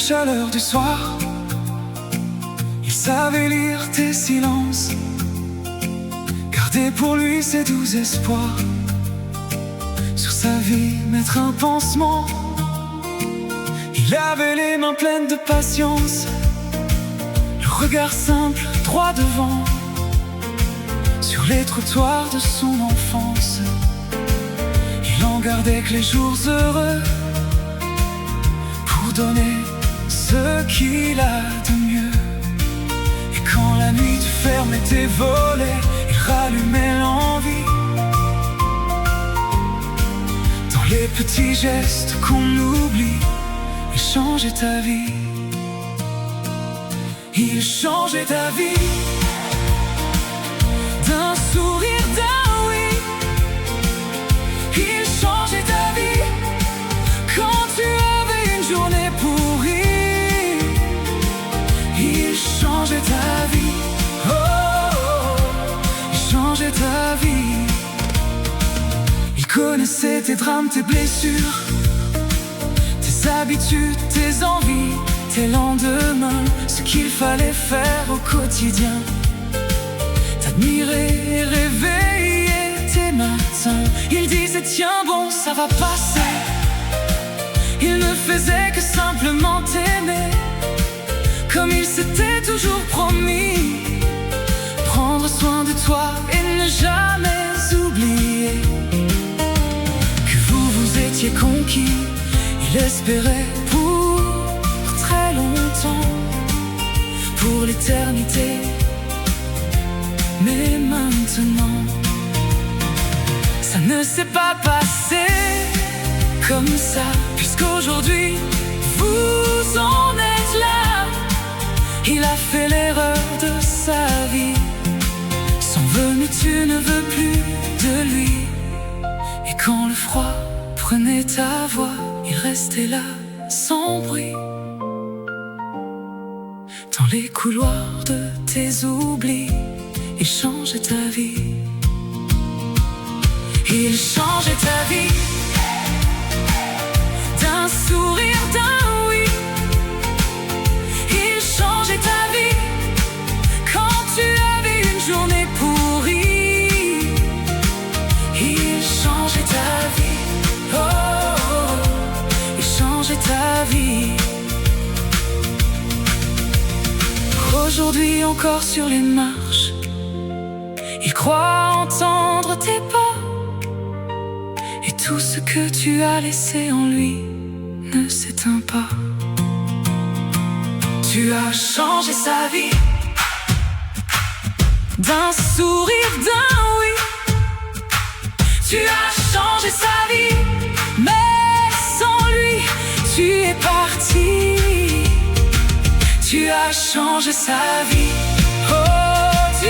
chaleur du soir. Il savait lire tes silences, garder pour lui ses doux espoirs. Sur sa vie mettre un pansement. Il avait les mains pleines de patience, le regard simple, droit devant. Sur les trottoirs de son enfance, il en gardait que les jours heureux, pour donner ce qu'il a de mieux. Et quand la nuit fermait tes volets, il rallumait l'envie. Dans les petits gestes qu'on oublie, il changeait ta vie. Il changeait ta vie. D'un sourire, d'un oui, il changeait ta vie. Quand tu avais une journée pourrie, il changeait ta vie. Oh, oh, oh, il changeait ta vie. Il connaissait tes drames, tes blessures, tes habitudes, tes envies, tes lendemains, ce qu'il fallait faire au quotidien. T'admirer et réveiller tes matins. Il disait tiens bon, ça va passer. Il ne faisait que simplement t'aimer, comme il s'était toujours promis. Prendre soin de toi et ne jamais oublier que vous étiez conquis. Il espérait pour très longtemps, pour l'éternité. Mais maintenant, ça ne s'est pas passé comme ça, puisqu'aujourd'hui, vous en êtes là. Il a fait l'erreur de sa vie. Sans venu, tu ne veux plus de lui. Et quand le froid prenait ta voix, il restait là, sans bruit, dans les couloirs de tes oublis. Il changeait ta vie. Il changeait ta vie. D'un sourire, d'un oui, il changeait ta vie. Quand tu avais une journée pourrie, il changeait ta vie. Oh, oh, oh, il changeait ta vie. Aujourd'hui encore sur les marches, il croit entendre tes pas, et tout ce que tu as laissé en lui ne s'éteint pas. Tu as changé sa vie. D'un sourire, d'un oui, tu as changé sa vie. Mais sans lui, tu es parti. Tu as changé sa vie. Oh, tu